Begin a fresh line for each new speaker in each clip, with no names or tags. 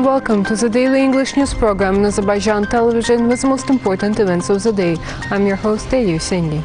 welcome to the daily English news program on Azərbaycan Television with the most important events of the day. I'm your host, Elio.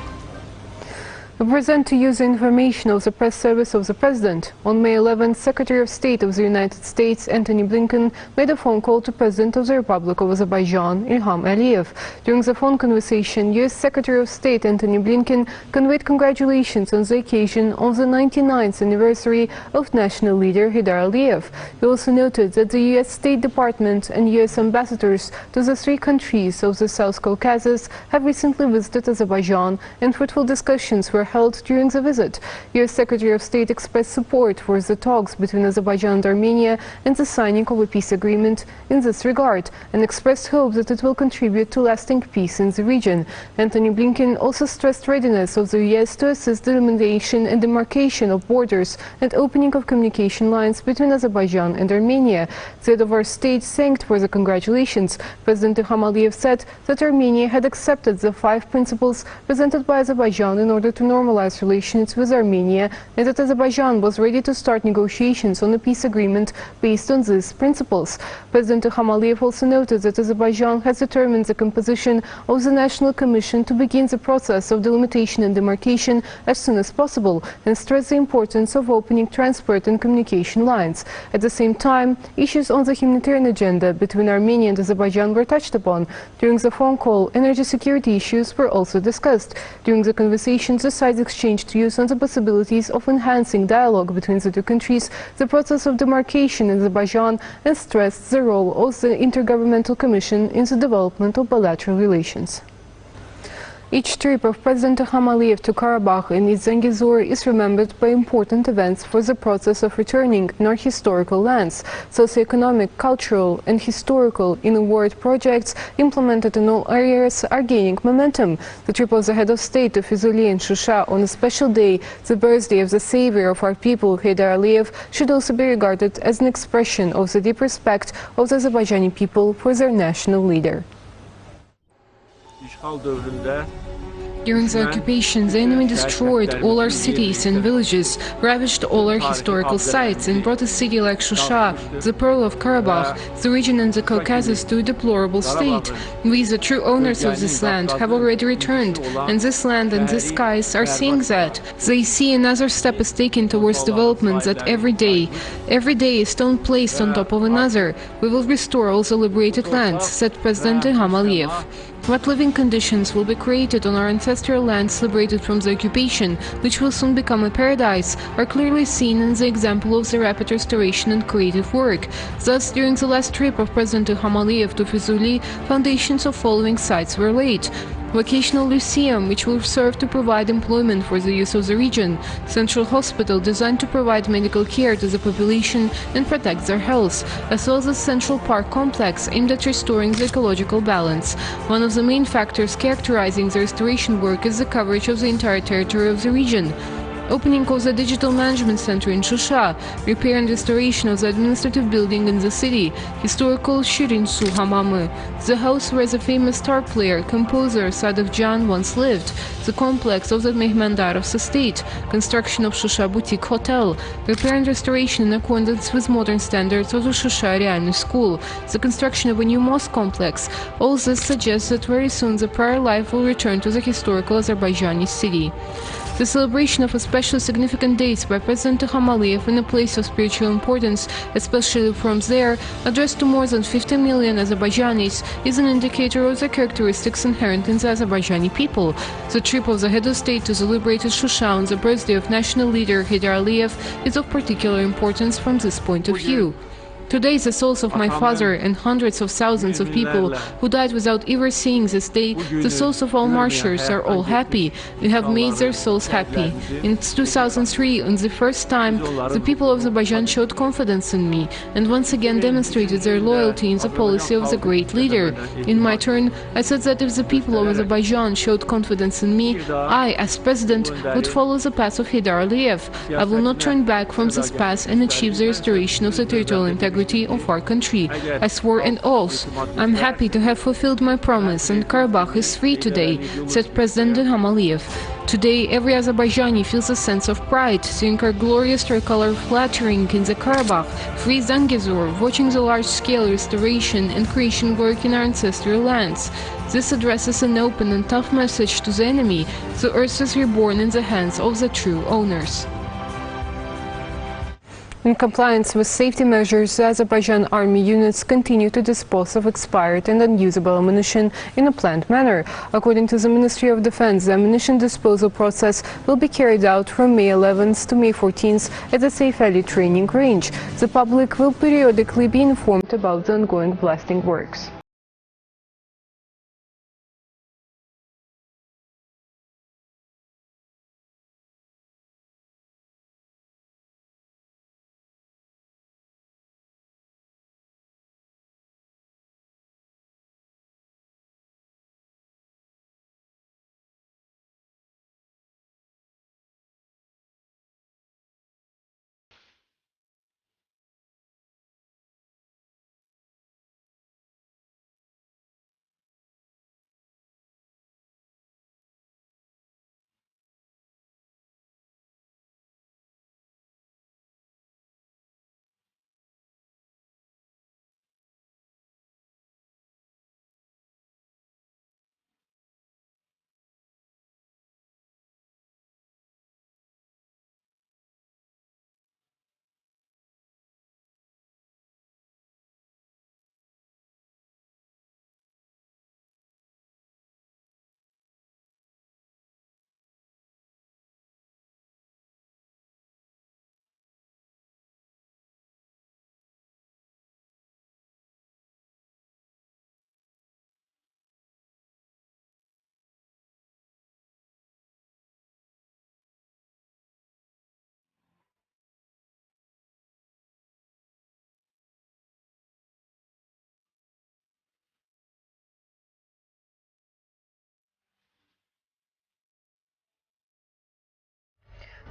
We present to you the information of the press service of the President. On May 11th, Secretary of State of the United States, Antony Blinken, made a phone call to President of the Republic of Azerbaijan, Ilham Aliyev. During the phone conversation, U.S. Secretary of State Antony Blinken conveyed congratulations on the occasion of the 99th anniversary of national leader Heydar Aliyev. He also noted that the U.S. State Department and U.S. ambassadors to the three countries of the South Caucasus have recently visited Azerbaijan, and fruitful discussions were held during the visit. U.S. Secretary of State expressed support for the talks between Azerbaijan and Armenia and the signing of a peace agreement in this regard, and expressed hope that it will contribute to lasting peace in the region. Antony Blinken also stressed readiness of the U.S. to assist the elimination and demarcation of borders and opening of communication lines between Azerbaijan and Armenia. The head of our state thanked for the congratulations. President Ilham Aliyev said that Armenia had accepted the 5 principles presented by Azerbaijan in order to normalize relations with Armenia, and that Azerbaijan was ready to start negotiations on a peace agreement based on these principles. President Ilham Aliyev also noted that Azerbaijan has determined the composition of the National Commission to begin the process of delimitation and demarcation as soon as possible, and stressed the importance of opening transport and communication lines. At the same time, issues on the humanitarian agenda between Armenia and Azerbaijan were touched upon. During the phone call, energy security issues were also discussed. During the conversations, the sides exchanged views on the possibilities of enhancing dialogue between the two countries, the process of demarcation in Azerbaijan, and stressed the role of the Intergovernmental Commission in the development of bilateral relations. Each trip of President Ilham Aliyev to Karabakh and its Zangezur is remembered by important events for the process of returning in our historical lands. Socioeconomic, cultural and historical in-word projects implemented in all areas are gaining momentum. The trip of the head of state to Füzuli and Shusha on a special day, the birthday of the savior of our people, Heydar Aliyev, should also be regarded as an expression of the deep respect of the Azerbaijani people for their national leader. During the occupation, the enemy destroyed all our cities and villages, ravaged all our historical sites, and brought a city like Shusha, the pearl of Karabakh, the region and the Caucasus, to a deplorable state. We, the true owners of this land, have already returned, and this land and these skies are seeing that. They see another step is taken towards development, that every day a stone placed on top of another. We will restore all the liberated lands, said President Ilham Aliyev. What living conditions will be created on our ancestral lands liberated from the occupation, which will soon become a paradise, are clearly seen in the example of the rapid restoration and creative work. Thus, during the last trip of President Ilham Aliyev to Füzuli, foundations of following sites were laid: Vocational Lyceum, which will serve to provide employment for the youth of the region; Central Hospital, designed to provide medical care to the population and protect their health; as well as a Central Park Complex aimed at restoring the ecological balance. One of the main factors characterizing the restoration work is the coverage of the entire territory of the region. Opening of the Digital Management Center in Shusha, repair and restoration of the administrative building in the city, historical Shirin Su Hamamı, the house where the famous star player, composer Sadık Can once lived, the complex of the Mehmendarov's estate, construction of Shusha Boutique Hotel, repair and restoration in accordance with modern standards of the Shusha Realny School, the construction of a new mosque complex. All this suggests that very soon the prior life will return to the historical Azerbaijani city. The celebration of especially significant dates by President Ilham Aliyev in a place of spiritual importance, especially from there, addressed to more than 50 million Azerbaijanis, is an indicator of the characteristics inherent in the Azerbaijani people. The trip of the head of state to the liberated Shusha on the birthday of national leader Heydar Aliyev is of particular importance from this point of view. Today, the souls of my father and hundreds of thousands of people who died without ever seeing this day, the souls of all martyrs, are all happy. We have made their souls happy. In 2003, on the first time, the people of Azerbaijan showed confidence in me and once again demonstrated their loyalty in the policy of the great leader. In my turn, I said that if the people of Azerbaijan showed confidence in me, I, as president, would follow the path of Heydar Aliyev. I will not turn back from this path and achieve the restoration of the territorial integrity integrity of our country. I swore an oath. I'm happy to have fulfilled my promise, and Karabakh is free today, said President Ilham Aliyev. Today, every Azerbaijani feels a sense of pride, seeing our glorious tricolor fluttering in the Karabakh, free Zangezur, watching the large-scale restoration and creation work in our ancestral lands. This addresses an open and tough message to the enemy: the earth is reborn in the hands of the true owners. In compliance with safety measures, the Azerbaijan army units continue to dispose of expired and unusable ammunition in a planned manner. According to the Ministry of Defense, the ammunition disposal process will be carried out from May 11th to May 14th at the Safe Ali training range. The public will periodically be informed about the ongoing blasting works.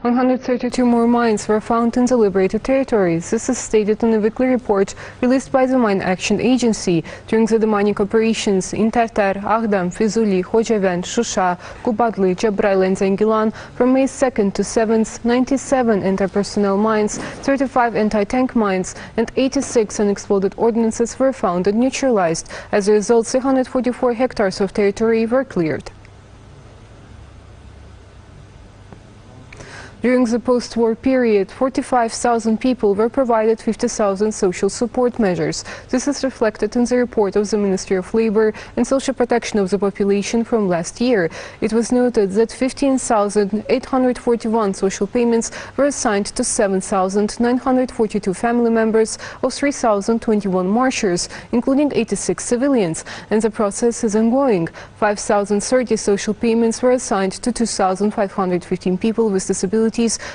"132 more mines were found in the liberated territories. This is stated in a weekly report released by the Mine Action Agency. During the demonic operations in Tartar, Aghdam, Fizuli, Khojavend, Shusha, Kubadli, Jabrail and Zangilan from May 2nd to 7th, 97 anti-personnel mines, 35 anti-tank mines and 86 unexploded ordnances were found and neutralized. As a result, 344 hectares of territory were cleared. During the post-war period, 45,000 people were provided 50,000 social support measures. This is reflected in the report of the Ministry of Labor and Social Protection of the Population from last year. It was noted that 15,841 social payments were assigned to 7,942 family members of 3,021 marchers, including 86 civilians, and the process is ongoing. 5,030 social payments were assigned to 2,515 people with disabilities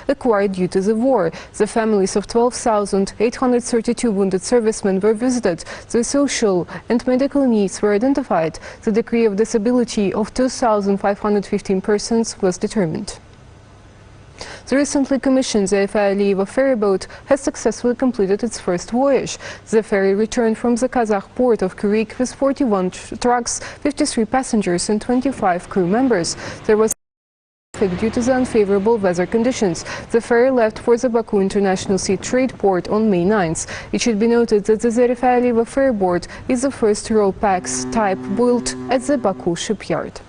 acquired due to the war. The families of 12,832 wounded servicemen were visited. Their social and medical needs were identified. The degree of disability of 2,515 persons was determined. The recently commissioned Fəaliyyətində ferryboat has successfully completed its first voyage. The ferry returned from the Kazakh port of Kurik with 41 trucks, 53 passengers and 25 crew members. There was due to the unfavorable weather conditions. The ferry left for the Baku International Sea Trade Port on May 9th. It should be noted that the Fəaliyyətində ferryboat is the first RoPax type built at the Baku shipyard.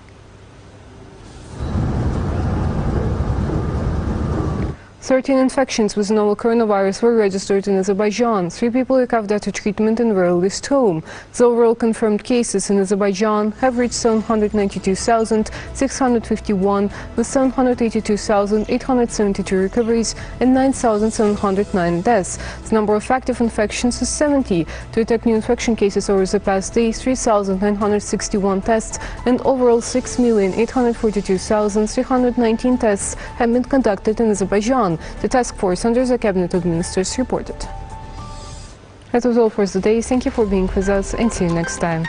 Thirteen infections with novel coronavirus were registered in Azerbaijan. 3 people recovered after treatment and were released home. The overall confirmed cases in Azerbaijan have reached 792,651, with 782,872 recoveries and 9,709 deaths. The number of active infections is 70. To detect new infection cases over the past days, 3,961 tests and overall 6,842,319 tests have been conducted in Azerbaijan. The task force under the Cabinet of Ministers reported. That was all for today. Thank you for being with us and see you next time.